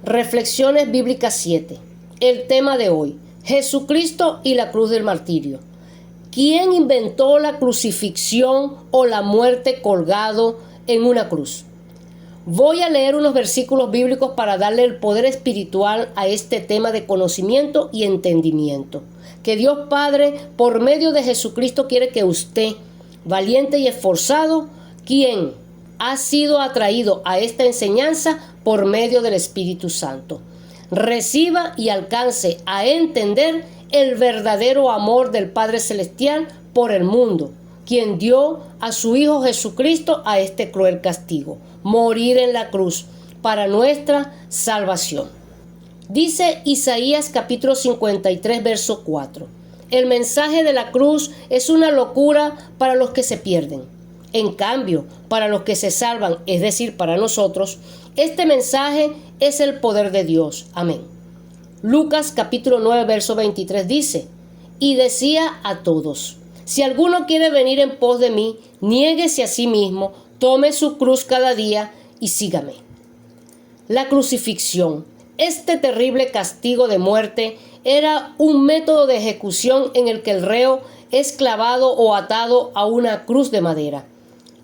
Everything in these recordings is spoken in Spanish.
Reflexiones Bíblicas 7. El tema de hoy: Jesucristo y la cruz del martirio. ¿Quién inventó la crucifixión o la muerte colgado en una cruz? Voy a leer unos versículos bíblicos para darle el poder espiritual a este tema de conocimiento y entendimiento. Que Dios Padre, por medio de Jesucristo, quiere que usted, valiente y esforzado, quien ha sido atraído a esta enseñanza por medio del Espíritu Santo, reciba y alcance a entender el verdadero amor del Padre Celestial por el mundo, quien dio a su Hijo Jesucristo a este cruel castigo, morir en la cruz para nuestra salvación. Dice Isaías capítulo 53, verso 4. El mensaje de la cruz es una locura para los que se pierden. En cambio, para los que se salvan, es decir, para nosotros, este mensaje es el poder de Dios. Amén. Lucas capítulo 9, verso 23 dice: y decía a todos: si alguno quiere venir en pos de mí, niéguese a sí mismo, tome su cruz cada día y sígame. La crucifixión, este terrible castigo de muerte, era un método de ejecución en el que el reo es clavado o atado a una cruz de madera,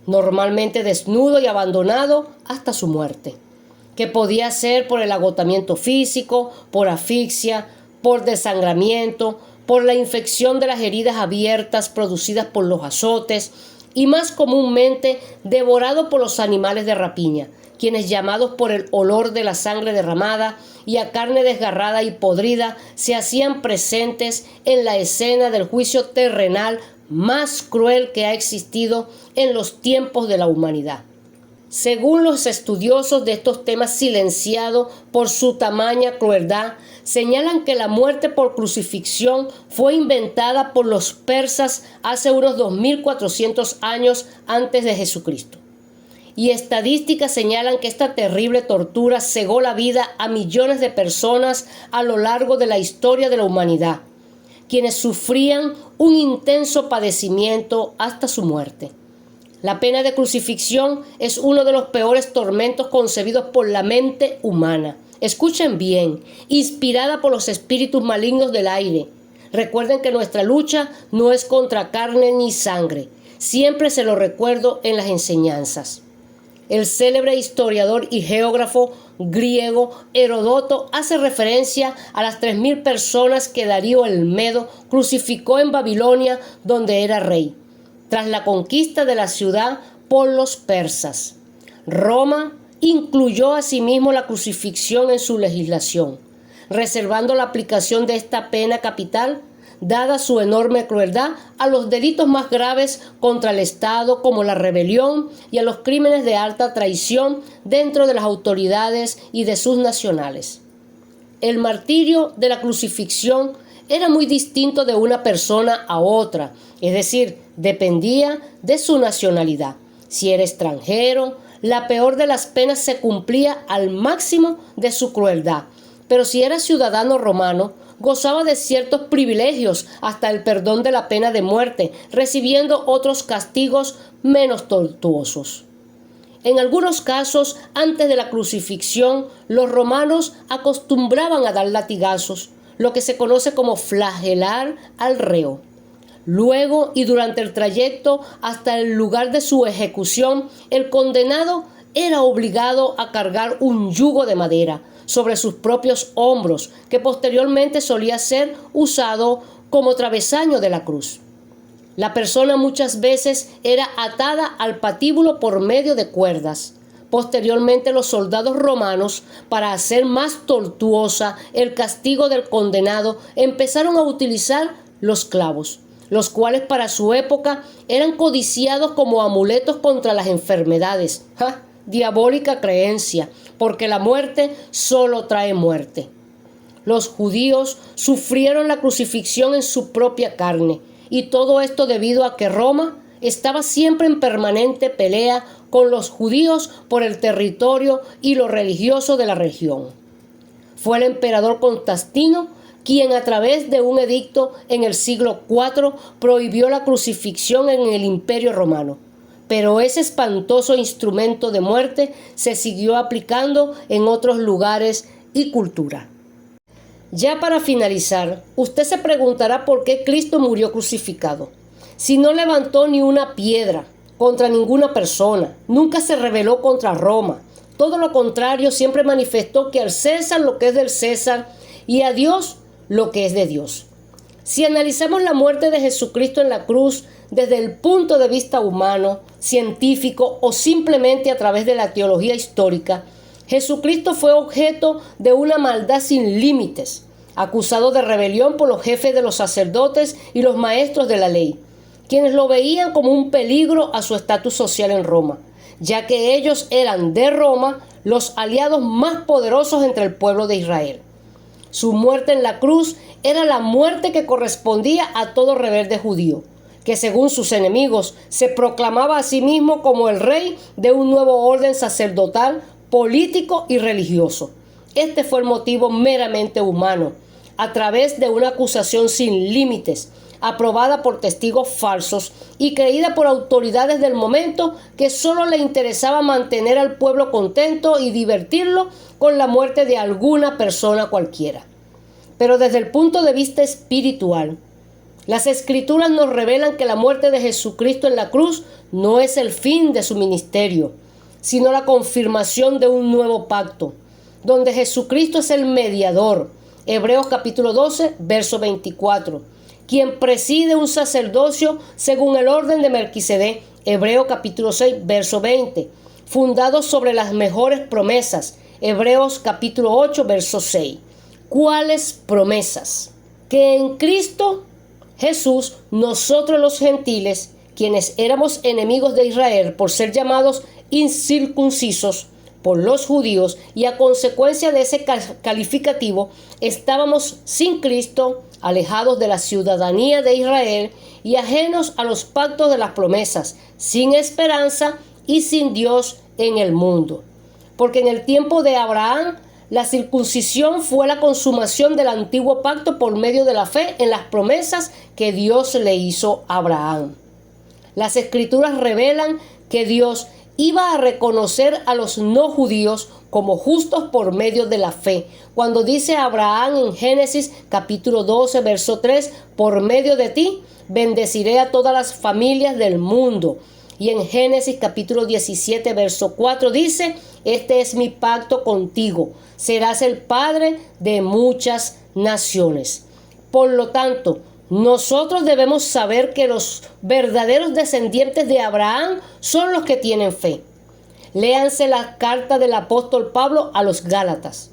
normalmente desnudo y abandonado hasta su muerte, que podía ser por el agotamiento físico, por asfixia, por desangramiento, por la infección de las heridas abiertas producidas por los azotes y más comúnmente devorado por los animales de rapiña, quienes, llamados por el olor de la sangre derramada y a carne desgarrada y podrida, se hacían presentes en la escena del juicio terrenal más cruel que ha existido en los tiempos de la humanidad. Según los estudiosos de estos temas silenciados por su tamaña crueldad, señalan que la muerte por crucifixión fue inventada por los persas hace unos 2400 años antes de Jesucristo. Y estadísticas señalan que esta terrible tortura cegó la vida a millones de personas a lo largo de la historia de la humanidad, quienes sufrían un intenso padecimiento hasta su muerte. La pena de crucifixión es uno de los peores tormentos concebidos por la mente humana. Escuchen bien, inspirada por los espíritus malignos del aire. Recuerden que nuestra lucha no es contra carne ni sangre. Siempre se lo recuerdo en las enseñanzas. El célebre historiador y geógrafo griego Heródoto hace referencia a las 3000 personas que Darío el Medo crucificó en Babilonia, donde era rey, tras la conquista de la ciudad por los persas. Roma incluyó asimismo la crucifixión en su legislación, reservando la aplicación de esta pena capital, dada su enorme crueldad, a los delitos más graves contra el Estado, como la rebelión, y a los crímenes de alta traición dentro de las autoridades y de sus nacionales. El martirio de la crucifixión era muy distinto de una persona a otra, es decir, dependía de su nacionalidad. Si era extranjero, la peor de las penas se cumplía al máximo de su crueldad, pero si era ciudadano romano, gozaba de ciertos privilegios, hasta el perdón de la pena de muerte, recibiendo otros castigos menos tortuosos. En algunos casos, antes de la crucifixión, los romanos acostumbraban a dar latigazos, lo que se conoce como flagelar al reo. Luego y durante el trayecto hasta el lugar de su ejecución, el condenado era obligado a cargar un yugo de madera sobre sus propios hombros, que posteriormente solía ser usado como travesaño de la cruz. La persona muchas veces era atada al patíbulo por medio de cuerdas. Posteriormente, los soldados romanos, para hacer más tortuosa el castigo del condenado, empezaron a utilizar los clavos, los cuales para su época eran codiciados como amuletos contra las enfermedades. ¡Ja! Diabólica creencia, porque la muerte solo trae muerte. Los judíos sufrieron la crucifixión en su propia carne, y todo esto debido a que Roma estaba siempre en permanente pelea con los judíos por el territorio y lo religioso de la región. Fue el emperador Constantino quien, a través de un edicto en el siglo IV, prohibió la crucifixión en el Imperio Romano. Pero ese espantoso instrumento de muerte se siguió aplicando en otros lugares y cultura. Ya para finalizar, usted se preguntará por qué Cristo murió crucificado. Si no levantó ni una piedra contra ninguna persona, nunca se rebeló contra Roma. Todo lo contrario, siempre manifestó que al César lo que es del César y a Dios lo que es de Dios. Si analizamos la muerte de Jesucristo en la cruz desde el punto de vista humano, científico o simplemente a través de la teología histórica, Jesucristo fue objeto de una maldad sin límites, acusado de rebelión por los jefes de los sacerdotes y los maestros de la ley, quienes lo veían como un peligro a su estatus social en Roma, ya que ellos eran de Roma los aliados más poderosos entre el pueblo de Israel. Su muerte en la cruz era la muerte que correspondía a todo rebelde judío, que según sus enemigos se proclamaba a sí mismo como el rey de un nuevo orden sacerdotal, político y religioso. Este fue el motivo meramente humano, a través de una acusación sin límites, aprobada por testigos falsos y creída por autoridades del momento que solo le interesaba mantener al pueblo contento y divertirlo con la muerte de alguna persona cualquiera. Pero desde el punto de vista espiritual, las Escrituras nos revelan que la muerte de Jesucristo en la cruz no es el fin de su ministerio, sino la confirmación de un nuevo pacto, donde Jesucristo es el mediador. Hebreos capítulo 12, verso 24. Quien preside un sacerdocio según el orden de Melquisedec. Hebreos capítulo 6, verso 20. Fundado sobre las mejores promesas. Hebreos capítulo 8, verso 6. ¿Cuáles promesas? Que en Cristo Jesús, nosotros los gentiles, quienes éramos enemigos de Israel por ser llamados incircuncisos por los judíos y a consecuencia de ese calificativo, estábamos sin Cristo, alejados de la ciudadanía de Israel y ajenos a los pactos de las promesas, sin esperanza y sin Dios en el mundo. Porque en el tiempo de Abraham, la circuncisión fue la consumación del antiguo pacto por medio de la fe en las promesas que Dios le hizo a Abraham. Las Escrituras revelan que Dios iba a reconocer a los no judíos como justos por medio de la fe, cuando dice a Abraham en Génesis capítulo 12, verso 3, por medio de ti bendeciré a todas las familias del mundo. Y en Génesis capítulo 17, verso 4 dice, este es mi pacto contigo, serás el padre de muchas naciones. Por lo tanto, nosotros debemos saber que los verdaderos descendientes de Abraham son los que tienen fe. Léanse la carta del apóstol Pablo a los Gálatas.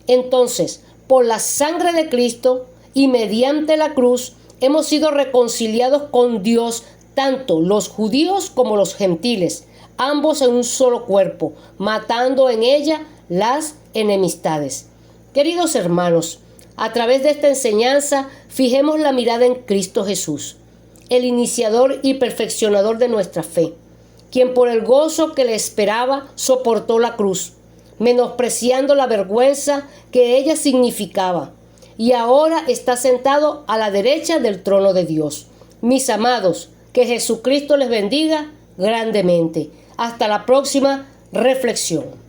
Entonces, por la sangre de Cristo y mediante la cruz, hemos sido reconciliados con Dios, tanto los judíos como los gentiles, ambos en un solo cuerpo, matando en ella las enemistades. Queridos hermanos, a través de esta enseñanza, fijemos la mirada en Cristo Jesús, el iniciador y perfeccionador de nuestra fe, quien por el gozo que le esperaba soportó la cruz, menospreciando la vergüenza que ella significaba, y ahora está sentado a la derecha del trono de Dios. Mis amados, que Jesucristo les bendiga grandemente. Hasta la próxima reflexión.